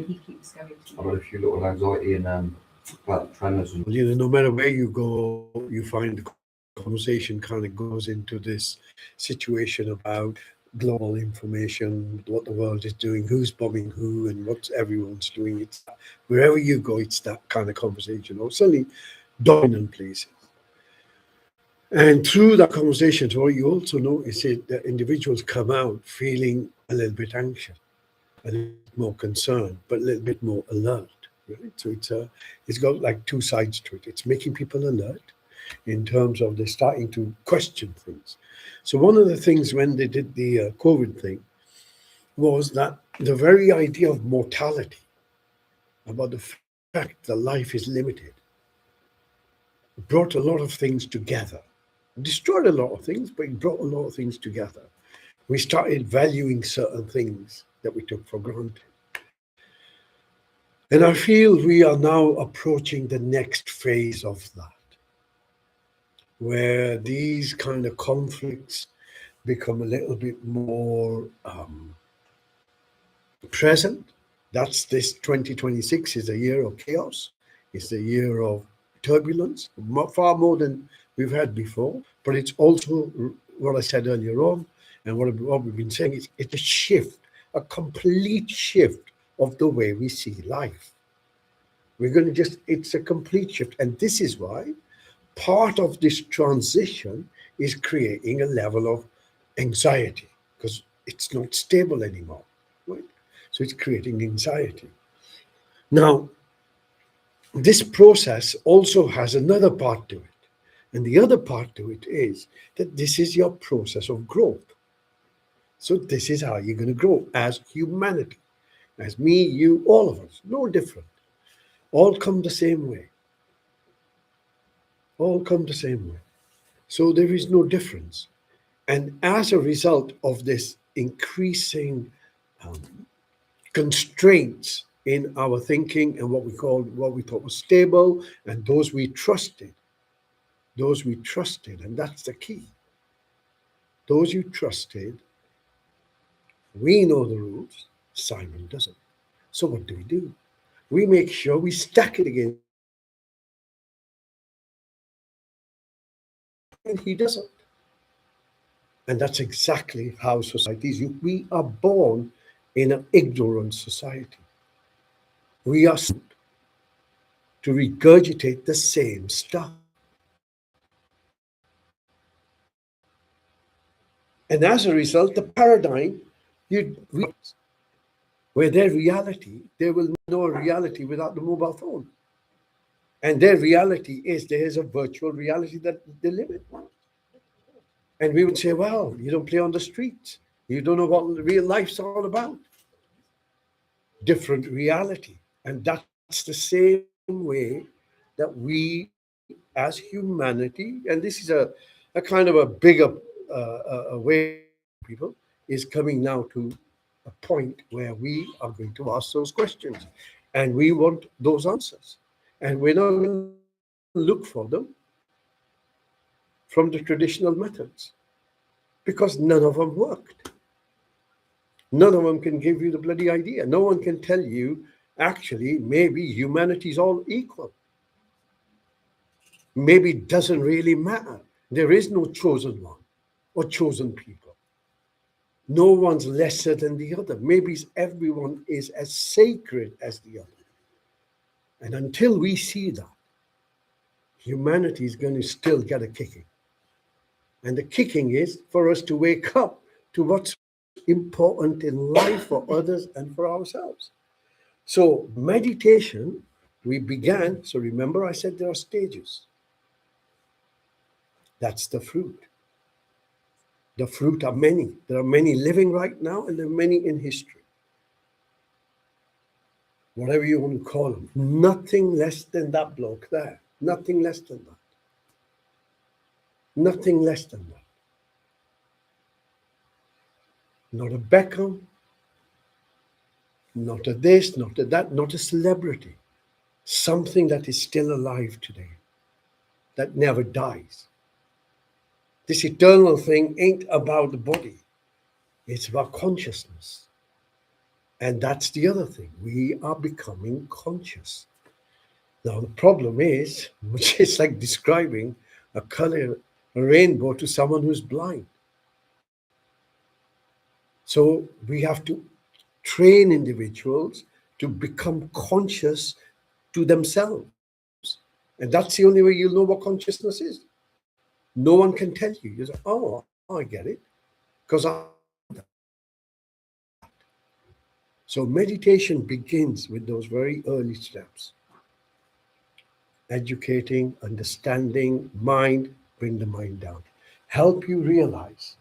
he keeps going to. I've got a few little anxiety and tremors. And No matter where you go, you find the conversation kind of goes into this situation about global information, what the world is doing, who's bombing who, and what everyone's doing. It's wherever you go, it's that kind of conversation, or certainly dominant places. And through that conversation, what you also notice is that individuals come out feeling a little bit anxious, a little bit more concerned, but a little bit more alert. Right? So it's got like two sides to it. It's making people alert in terms of they're starting to question things. So one of the things when they did the COVID thing was that the very idea of mortality, about the fact that life is limited, brought a lot of things together. Destroyed a lot of things, but it brought a lot of things together. We started valuing certain things that we took for granted. And I feel we are now approaching the next phase of that, where these kind of conflicts become a little bit more present. That's this 2026 is a year of chaos. It's a year of turbulence, far more than we've had before. But it's also what I said earlier on, and what we've been saying is it's a shift, a complete shift of the way we see life. It's a complete shift. And this is why part of this transition is creating a level of anxiety, because it's not stable anymore, right? So it's creating anxiety. Now, this process also has another part to it. And the other part to it is that this is your process of growth. So this is how you're going to grow as humanity, as me, you, all of us, no different. All come the same way. All come the same way. So there is no difference. And as a result of this increasing constraints in our thinking and what we thought was stable, and those we trusted, and that's the key. Those you trusted, we know the rules, Simon doesn't. So what do? We make sure we stack it again. And he doesn't. And that's exactly how society is. We are born in an ignorant society. We are to regurgitate the same stuff. And as a result, the paradigm, where their reality, they will know reality without the mobile phone. And their reality is there is a virtual reality that they live in. And we would say, well, you don't play on the streets. You don't know what real life's all about. Different reality. And that's the same way that we as humanity, and this is a kind of a bigger way people, is coming now to a point where we are going to ask those questions. And we want those answers. And we're not going to look for them from the traditional methods, because none of them worked. None of them can give you the bloody idea. No one can tell you, actually, maybe humanity is all equal. Maybe it doesn't really matter. There is no chosen one or chosen people. No one's lesser than the other. Maybe everyone is as sacred as the other. And until we see that, humanity is going to still get a kicking. And the kicking is for us to wake up to what's important in life for others and for ourselves. So meditation, we began, so remember I said there are stages. That's the fruit. The fruit are many. There are many living right now, and there are many in history. Whatever you want to call them. Nothing less than that bloke there. Nothing less than that. Nothing less than that. Not a Beckham, not a this, not a that, not a celebrity. Something that is still alive today, that never dies. This eternal thing ain't about the body. It's about consciousness. And that's the other thing. We are becoming conscious. Now, the problem is, which is like describing a color, a rainbow to someone who's blind. So we have to train individuals to become conscious to themselves. And that's the only way you'll know what consciousness is. No one can tell you. You say, oh, I get it. Because I know that. So meditation begins with those very early steps. Educating, understanding, mind, bring the mind down. Help you realize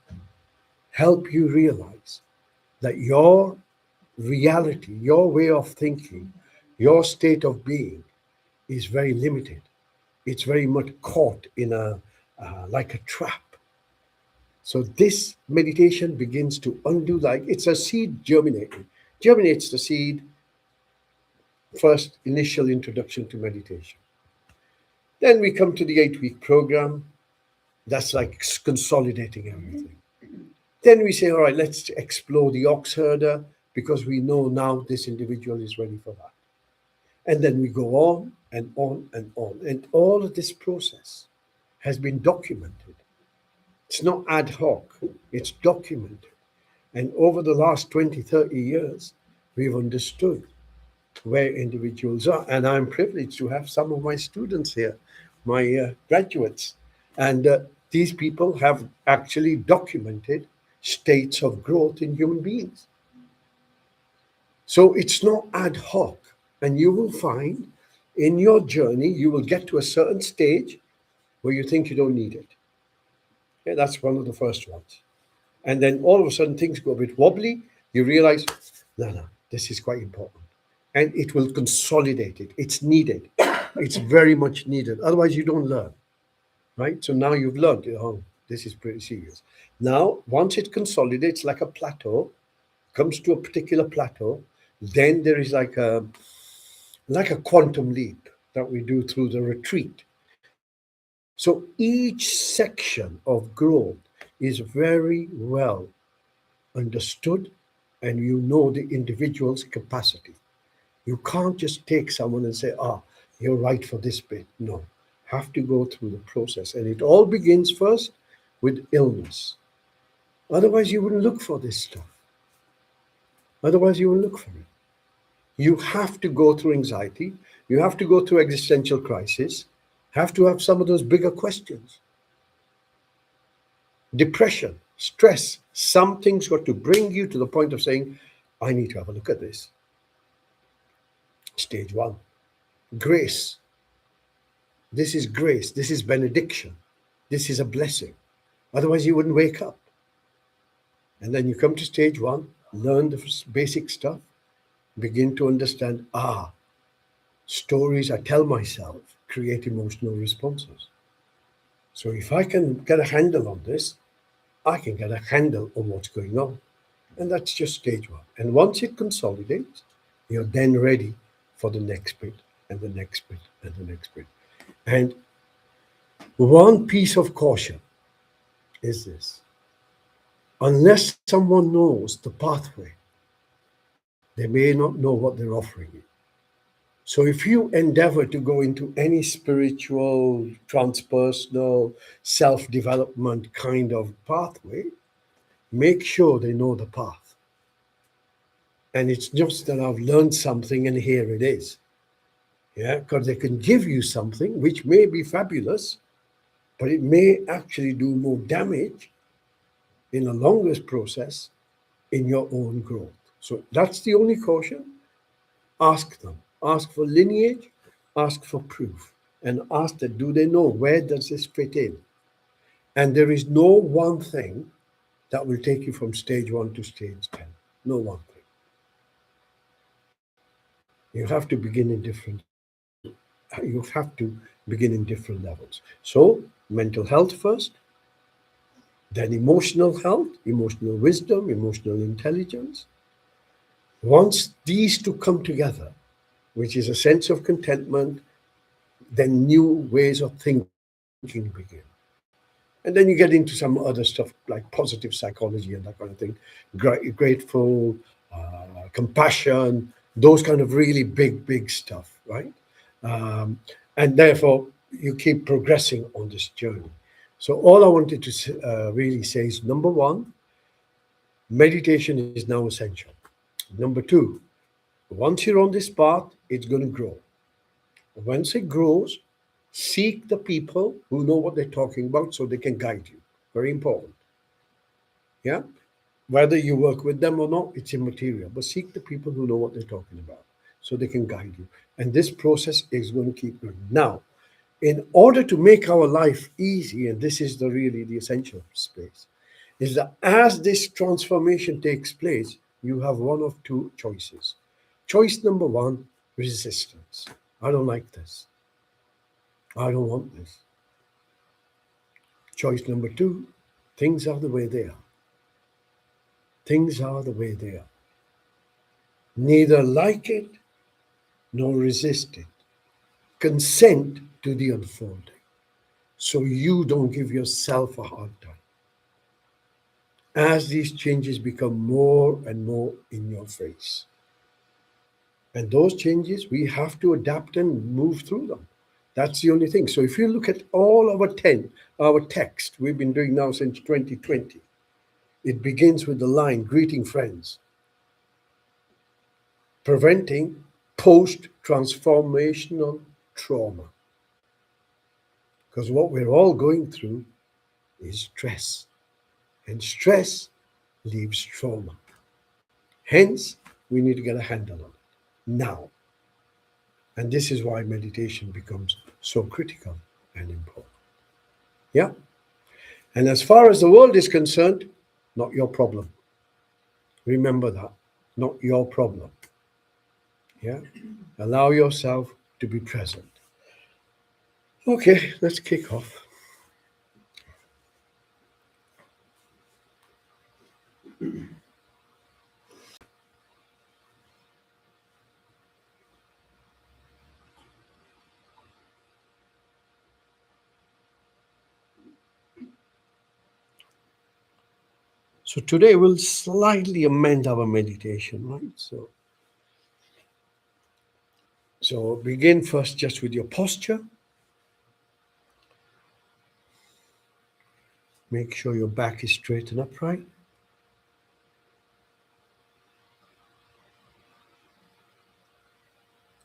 that your reality, your way of thinking, your state of being is very limited. It's very much caught in a like a trap. So this meditation begins to undo, like it's a seed germinating. Germinates the seed, first initial introduction to meditation. Then we come to the 8-week program. That's like consolidating everything. Then we say, all right, let's explore the ox herder because we know now this individual is ready for that. And then we go on and on and on. And all of this process has been documented. It's not ad hoc, it's documented. And over the last 20, 30 years, we've understood where individuals are. And I'm privileged to have some of my students here, my graduates. And these people have actually documented states of growth in human beings. So it's not ad hoc. And you will find in your journey, you will get to a certain stage where you think you don't need it. Okay, that's one of the first ones. And then all of a sudden things go a bit wobbly. You realize, no, this is quite important. And it will consolidate it. It's needed. It's very much needed. Otherwise, you don't learn. Right? So now you've learned, oh, this is pretty serious. Now, once it consolidates like a plateau, comes to a particular plateau, then there is like a quantum leap that we do through the retreat. So each section of growth is very well understood, and you know the individual's capacity. You can't just take someone and say, you're right for this bit. No, have to go through the process. And it all begins first with illness. Otherwise, you wouldn't look for this stuff. Otherwise, you wouldn't look for it. You have to go through anxiety. You have to go through existential crisis. Have to have some of those bigger questions. Depression, stress, something's got to bring you to the point of saying, I need to have a look at this. Stage 1. Grace. This is grace. This is benediction. This is a blessing. Otherwise, you wouldn't wake up. And then you come to stage 1, learn the basic stuff, begin to understand, stories I tell myself create emotional responses. So if I can get a handle on this, I can get a handle on what's going on. And that's just stage 1. And once it consolidates, you're then ready for the next bit and the next bit and the next bit. And one piece of caution is this. Unless someone knows the pathway, they may not know what they're offering you. So if you endeavor to go into any spiritual, transpersonal, self-development kind of pathway, make sure they know the path. And it's just that I've learned something and here it is. Yeah, because they can give you something which may be fabulous, but it may actually do more damage in a longer process in your own growth. So that's the only caution. Ask them. Ask for lineage, ask for proof, and ask that do they know where does this fit in? And there is no one thing that will take you from stage 1 to stage 10. No one thing. You have to begin in different levels. So mental health first, then emotional health, emotional wisdom, emotional intelligence. Once these two come together, which is a sense of contentment, then new ways of thinking begin. And then you get into some other stuff like positive psychology and that kind of thing, grateful, compassion, those kind of really big stuff, right? And therefore, you keep progressing on this journey. So, all I wanted to really say is number one, meditation is now essential. Number two, once you're on this path, it's going to grow. Once it grows, seek the people who know what they're talking about so they can guide you. Very important. Yeah. Whether you work with them or not, it's immaterial. But seek the people who know what they're talking about so they can guide you. And this process is going to keep going. Now, in order to make our life easy, and this is really the essential space, is that as this transformation takes place, you have one of two choices. Choice number one, resistance. I don't like this. I don't want this. Choice number two, things are the way they are. Things are the way they are. Neither like it nor resist it. Consent to the unfolding so you don't give yourself a hard time. As these changes become more and more in your face. And those changes, we have to adapt and move through them. That's the only thing. So if you look at all our text we've been doing now since 2020, it begins with the line, greeting friends, preventing post-transformational trauma. Because what we're all going through is stress. And stress leaves trauma. Hence, we need to get a handle on it now. And this is why meditation becomes so critical and important. Yeah? And as far as the world is concerned, not your problem. Remember that. Not your problem. Yeah? Allow yourself to be present. Okay, let's kick off. So today we'll slightly amend our meditation, right? So begin first just with your posture. Make sure your back is straight and upright.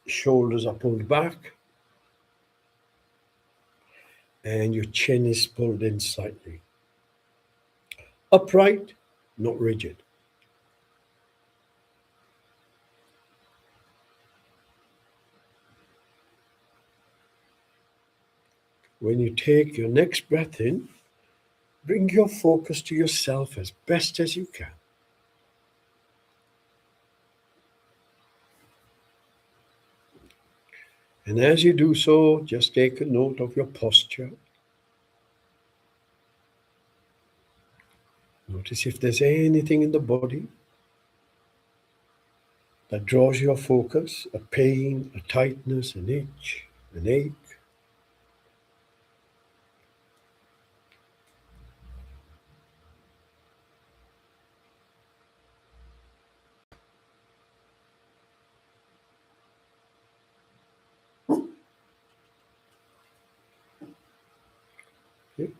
Shoulders are pulled back. And your chin is pulled in slightly. Upright, not rigid. When you take your next breath in, bring your focus to yourself as best as you can. And as you do so, just take a note of your posture. Notice if there's anything in the body that draws your focus, a pain, a tightness, an itch, an ache. Okay.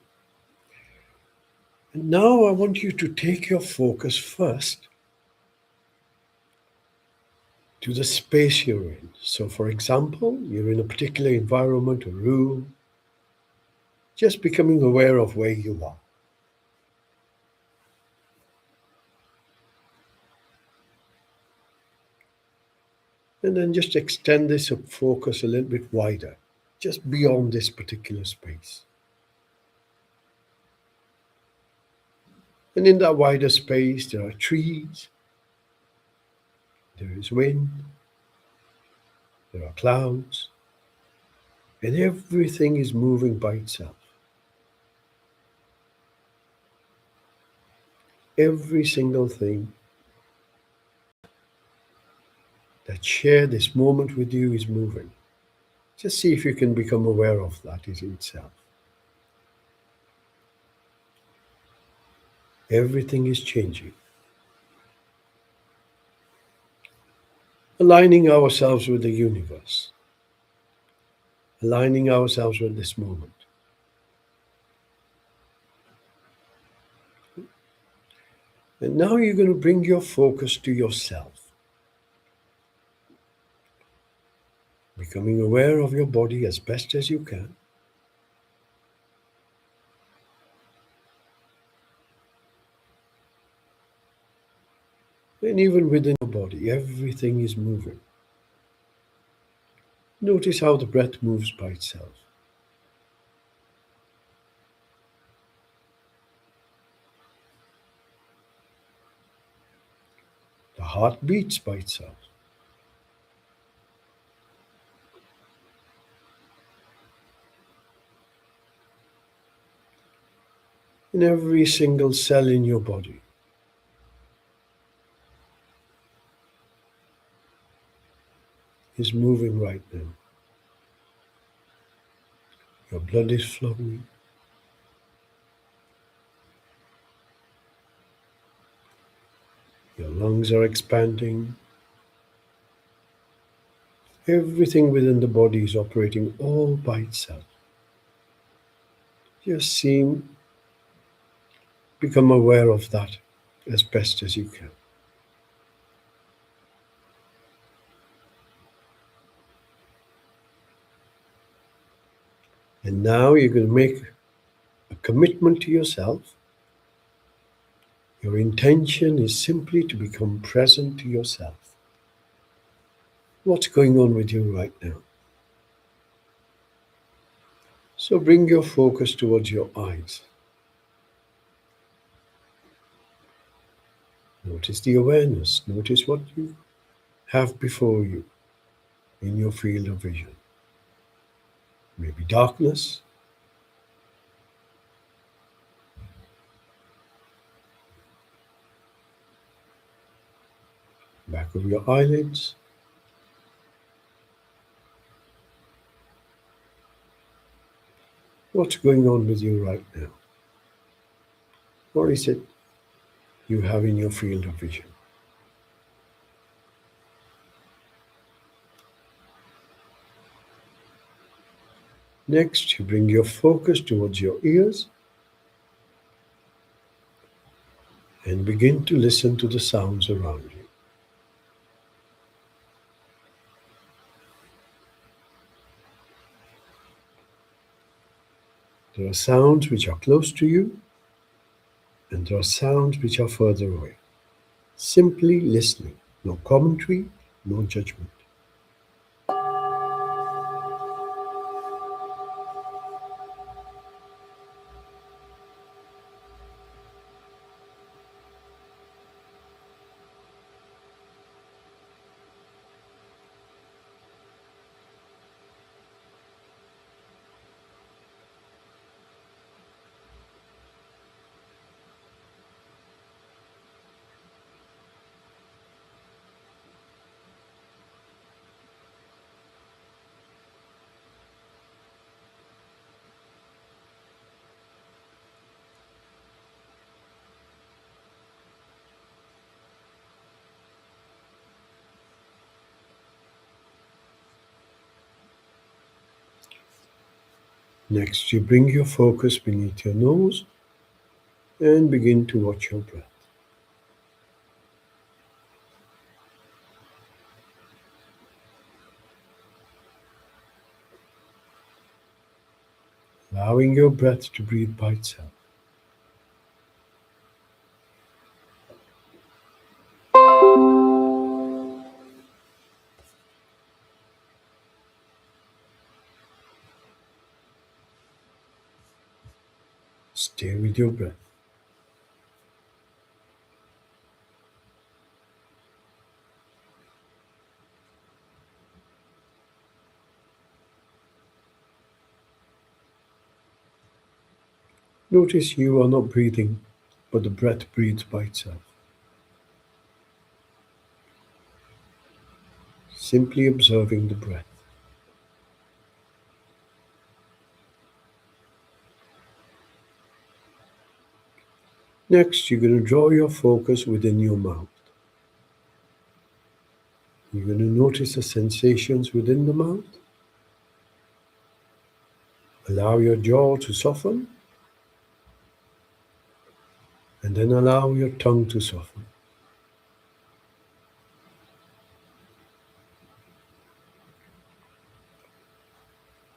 And now I want you to take your focus first to the space you're in. So for example, you're in a particular environment, a room, just becoming aware of where you are. And then just extend this focus a little bit wider, just beyond this particular space. And in that wider space, there are trees, there is wind, there are clouds, and everything is moving by itself. Every single thing that shared this moment with you is moving. Just see if you can become aware of that in itself. Everything is changing. aligning ourselves with the universe, aligning ourselves with this moment. And now you're going to bring your focus to yourself, becoming aware of your body as best as you can. And even within your body, everything is moving. Notice how the breath moves by itself. The heart beats by itself. And every single cell in your body is moving right now. Your blood is flowing. Your lungs are expanding. Everything within the body is operating all by itself. Just become aware of that as best as you can. And now you're going to make a commitment to yourself. Your intention is simply to become present to yourself. What's going on with you right now? So bring your focus towards your eyes. Notice the awareness. Notice what you have before you in your field of vision. Maybe darkness, back of your eyelids. What's going on with you right now? What is it you have in your field of vision? Next, you bring your focus towards your ears and begin to listen to the sounds around you. There are sounds which are close to you, and there are sounds which are further away. Simply listening, no commentary, no judgment. Next, you bring your focus beneath your nose and begin to watch your breath. Allowing your breath to breathe by itself. Stay with your breath. Notice you are not breathing, but the breath breathes by itself. Simply observing the breath. Next, you're going to draw your focus within your mouth. You're going to notice the sensations within the mouth. Allow your jaw to soften, and then allow your tongue to soften.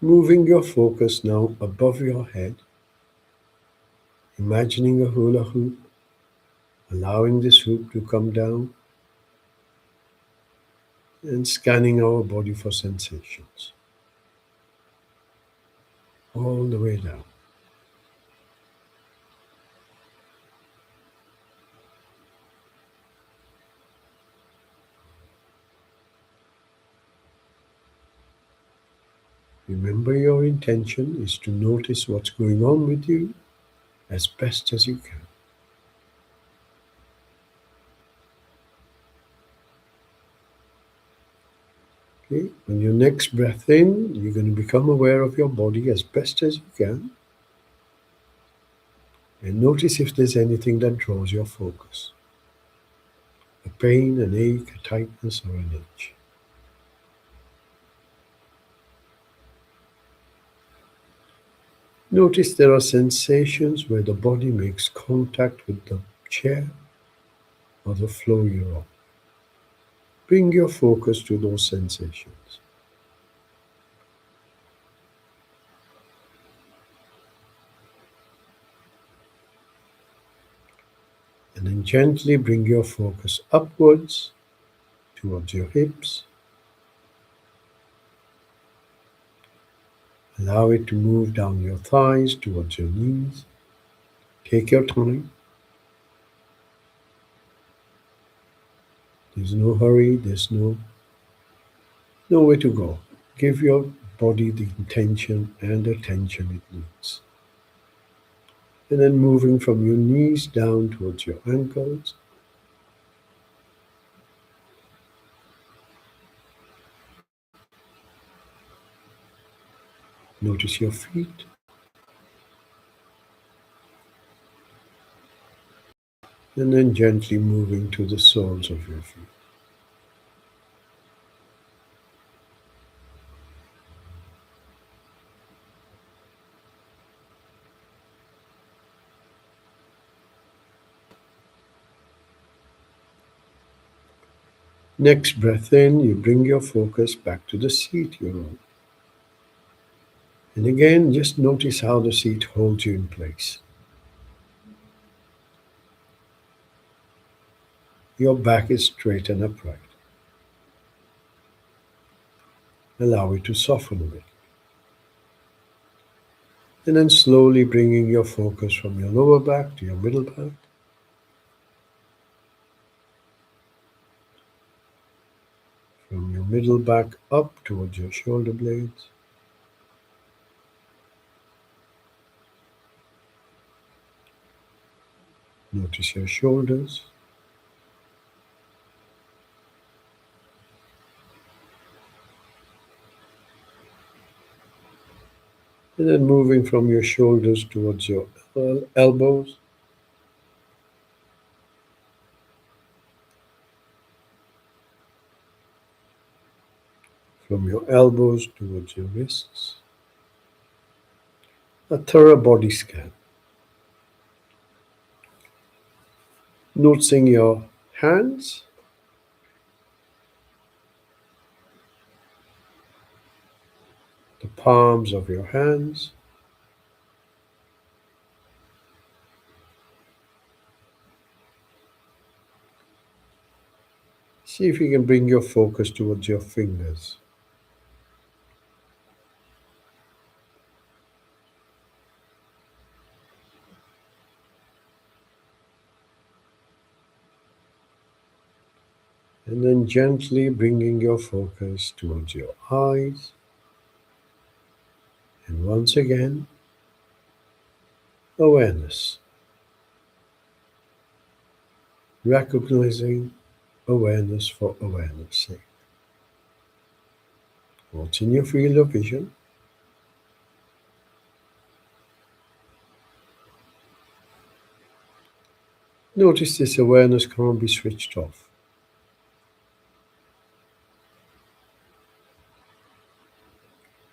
Moving your focus now above your head, imagining a hula hoop, allowing this hoop to come down, and scanning our body for sensations all the way down. Remember, your intention is to notice what's going on with you as best as you can. Okay? On your next breath in, you're going to become aware of your body as best as you can. And notice if there's anything that draws your focus. A pain, an ache, a tightness, or an itch. Notice there are sensations where the body makes contact with the chair or the floor you're on. Bring your focus to those sensations. And then gently bring your focus upwards towards your hips. Allow it to move down your thighs towards your knees. Take your time. There's no hurry, there's nowhere to go. Give your body the intention and attention it needs. And then moving from your knees down towards your ankles. Notice your feet. And then gently moving to the soles of your feet. Next breath in, you bring your focus back to the seat you're on. And again, just notice how the seat holds you in place. Your back is straight and upright. Allow it to soften a bit. And then slowly bringing your focus from your lower back to your middle back. From your middle back up towards your shoulder blades. Notice your shoulders. And then moving from your shoulders towards your elbows. From your elbows towards your wrists. A thorough body scan. Noticing your hands. The palms of your hands. See if you can bring your focus towards your fingers. And then gently bringing your focus towards your eyes. And once again, awareness. Recognizing awareness for awareness' sake. What's in your field of vision? Notice this awareness can't be switched off.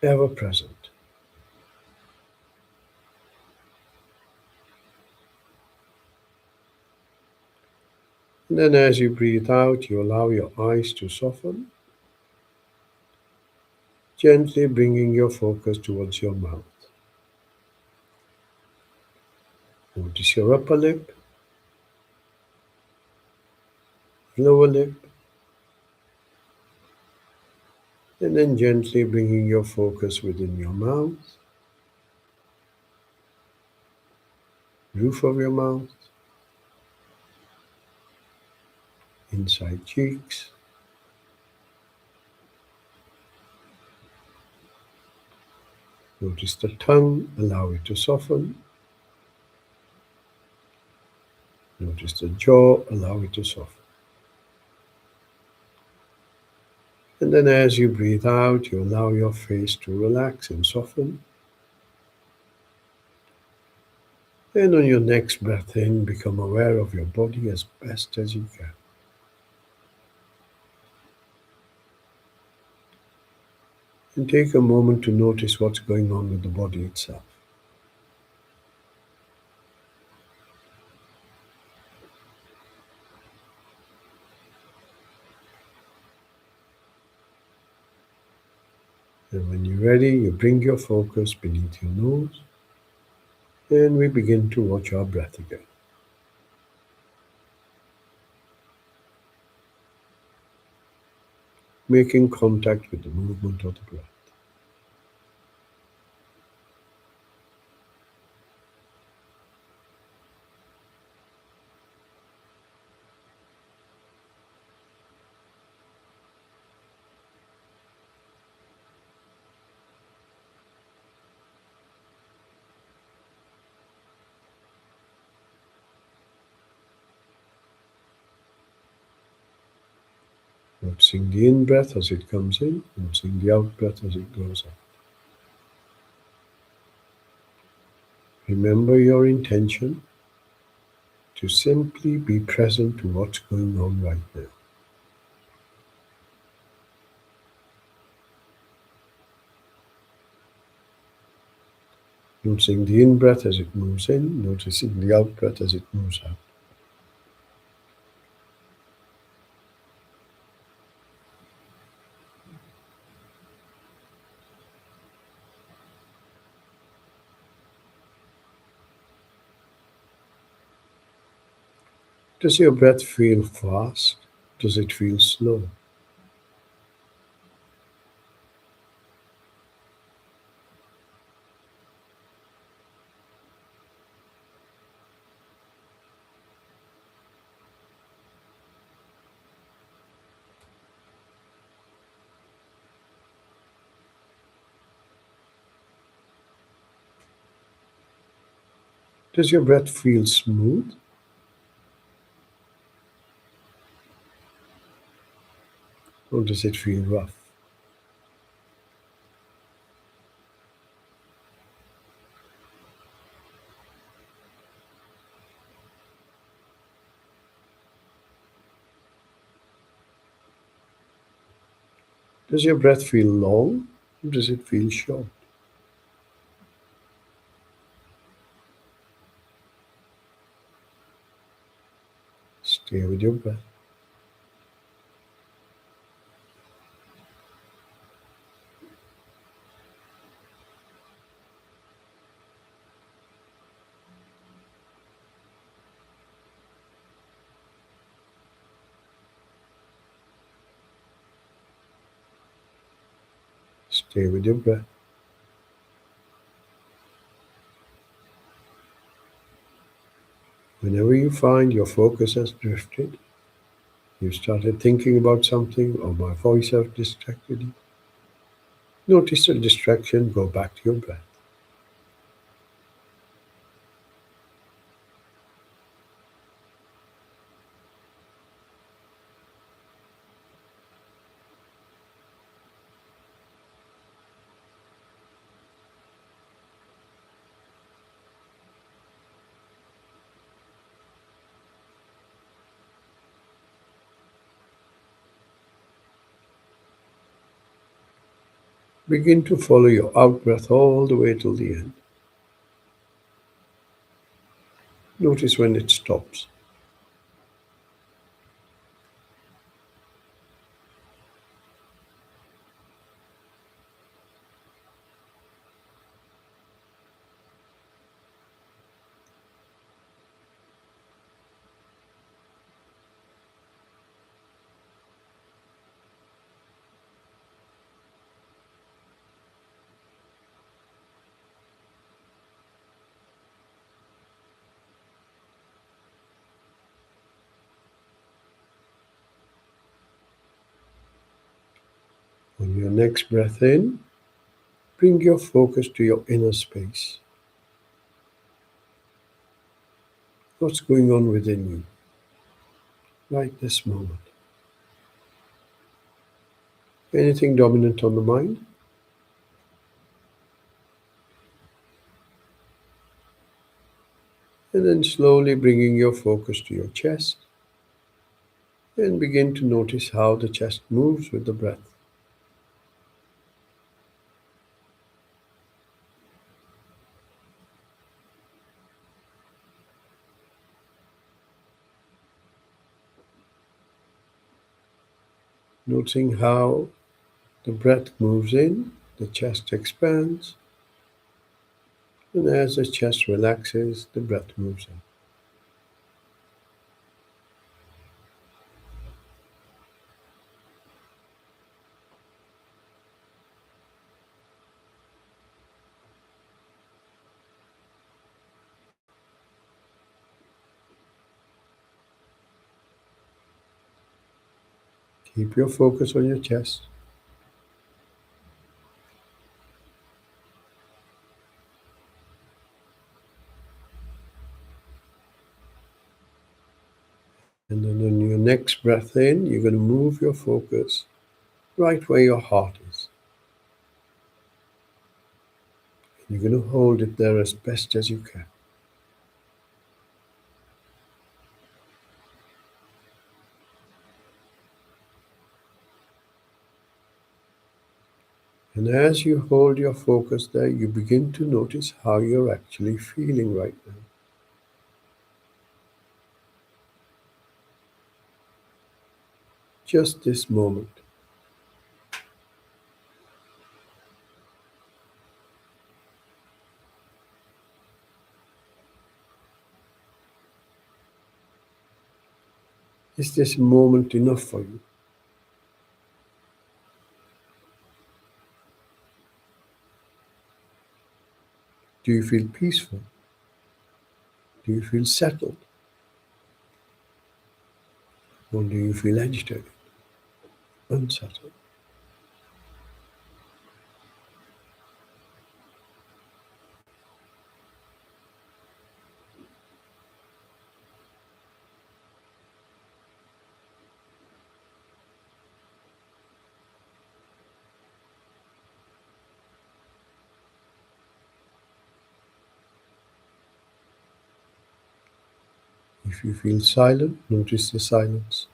ever present. And then as you breathe out, you allow your eyes to soften, gently bringing your focus towards your mouth. Notice your upper lip, lower lip, and then gently bringing your focus within your mouth, roof of your mouth, inside cheeks. Notice the tongue, allow it to soften. Notice the jaw, allow it to soften. And then as you breathe out, you allow your face to relax and soften. And on your next breath in, become aware of your body as best as you can. And take a moment to notice what's going on with the body itself. And when you're ready, you bring your focus beneath your nose, and we begin to watch our breath again. Making contact with the movement of the breath. Noticing the in-breath as it comes in, noticing the out-breath as it goes out. Remember your intention to simply be present to what's going on right now. Noticing the in-breath as it moves in, noticing the out-breath as it moves out. Does your breath feel fast? Does it feel slow? Does your breath feel smooth? Or does it feel rough? Does your breath feel long? Or does it feel short? Stay with your breath. Stay with your breath. Whenever you find your focus has drifted, you started thinking about something, or my voice has distracted you, notice the distraction, go back to your breath. Begin to follow your out breath all the way till the end. Notice when it stops. On your next breath in, bring your focus to your inner space. What's going on within you right this moment? Anything dominant on the mind? And then slowly bringing your focus to your chest and begin to notice how the chest moves with the breath. Noticing how the breath moves in, the chest expands, and as the chest relaxes, the breath moves out. Keep your focus on your chest. And then on your next breath in, you're going to move your focus right where your heart is. And you're going to hold it there as best as you can. And as you hold your focus there, you begin to notice how you're actually feeling right now. Just this moment. Is this moment enough for you? Do you feel peaceful? Do you feel settled? Or do you feel agitated, unsettled? If you feel silent, notice the silence.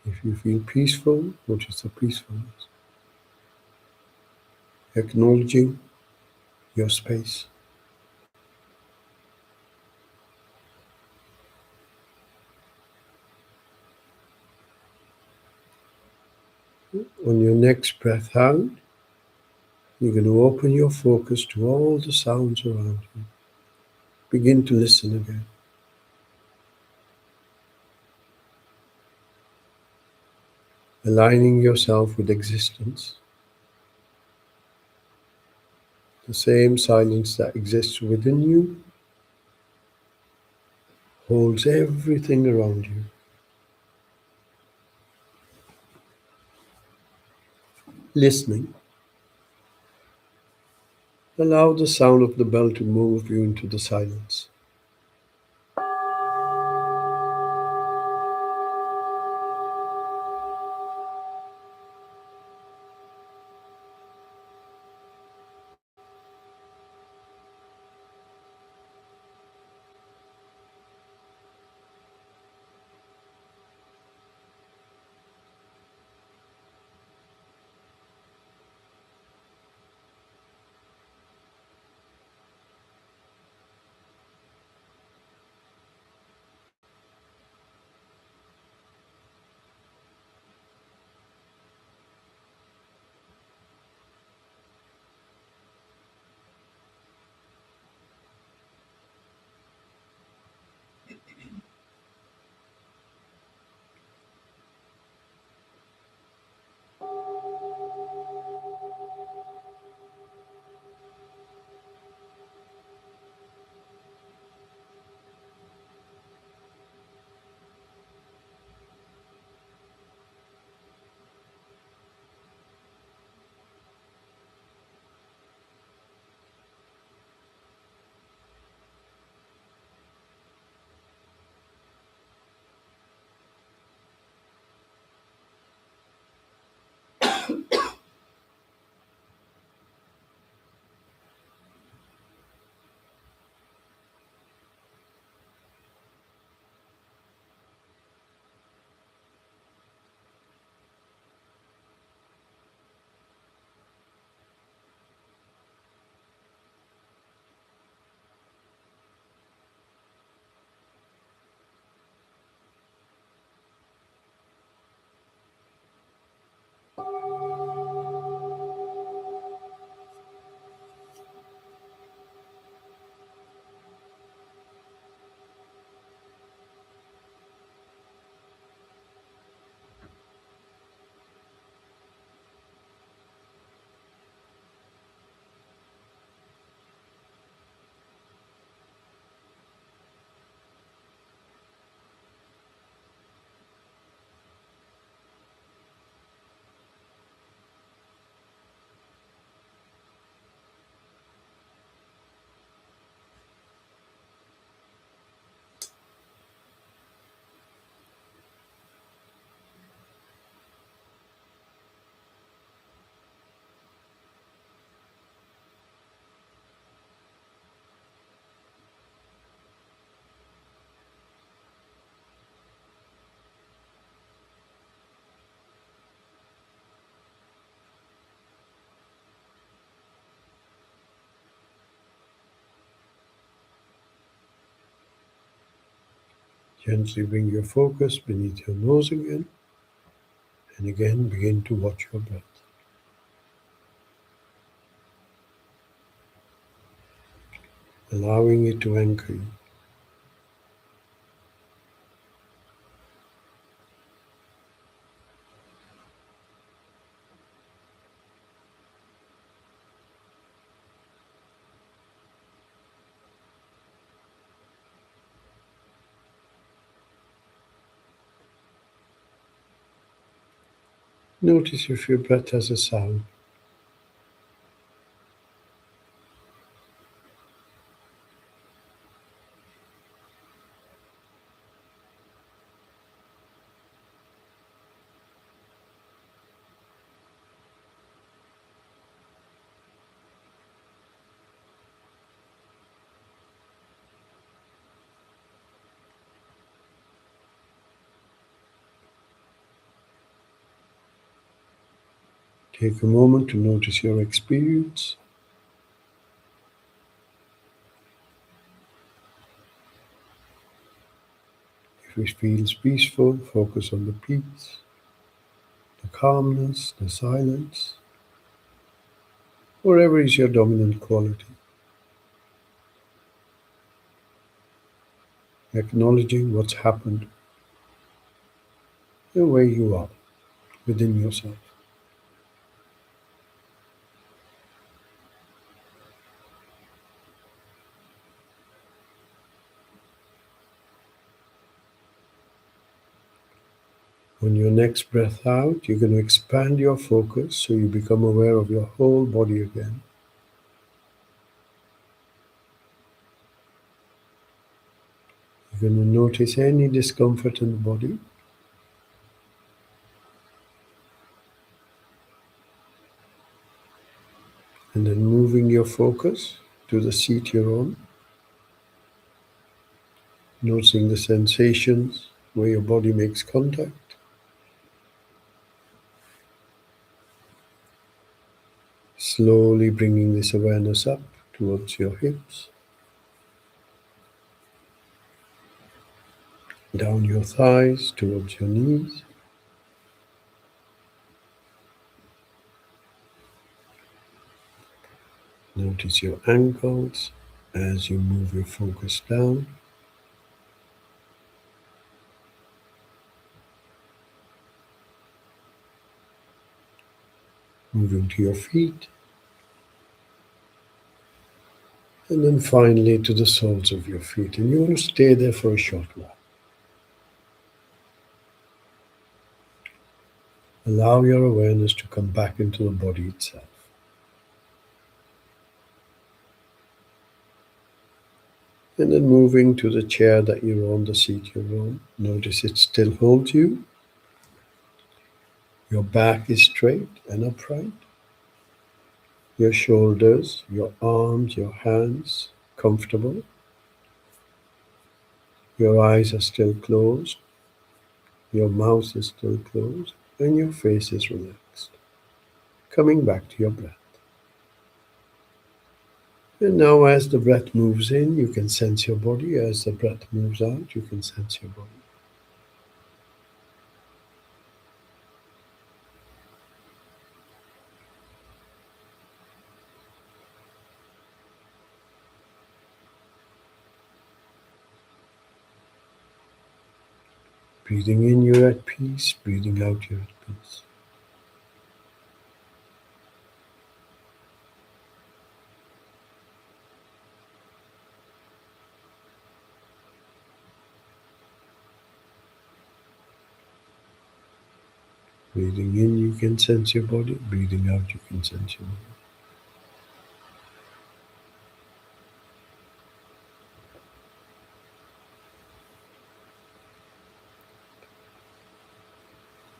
If you feel peaceful, notice the peacefulness. Acknowledging your space. On your next breath out, you're going to open your focus to all the sounds around you. Begin to listen again. Aligning yourself with existence. The same silence that exists within you holds everything around you. Listening. Allow the sound of the bell to move you into the silence. Gently bring your focus beneath your nose again, and again begin to watch your breath. Allowing it to anchor you. Notice if your breath has a sound. Take a moment to notice your experience. If it feels peaceful, focus on the peace, the calmness, the silence, whatever is your dominant quality. Acknowledging what's happened and where you are within yourself. On your next breath out, you're going to expand your focus so you become aware of your whole body again. You're going to notice any discomfort in the body. And then moving your focus to the seat you're on. Noticing the sensations where your body makes contact. Slowly bringing this awareness up towards your hips, down your thighs towards your knees. Notice your ankles as you move your focus down. Moving to your feet. And then finally to the soles of your feet. And you want to stay there for a short while. Allow your awareness to come back into the body itself. And then moving to the chair that you're on, the seat you're on. Notice it still holds you. Your back is straight and upright. Your shoulders, your arms, your hands, comfortable. Your eyes are still closed. Your mouth is still closed. And your face is relaxed. Coming back to your breath. And now as the breath moves in, you can sense your body. As the breath moves out, you can sense your body. Breathing in, you're at peace. Breathing out, you're at peace. Breathing in, you can sense your body. Breathing out, you can sense your body.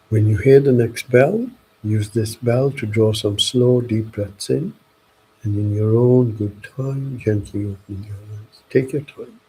When you hear the next bell, use this bell to draw some slow, deep breaths in. And in your own good time, gently open your eyes. Take your time.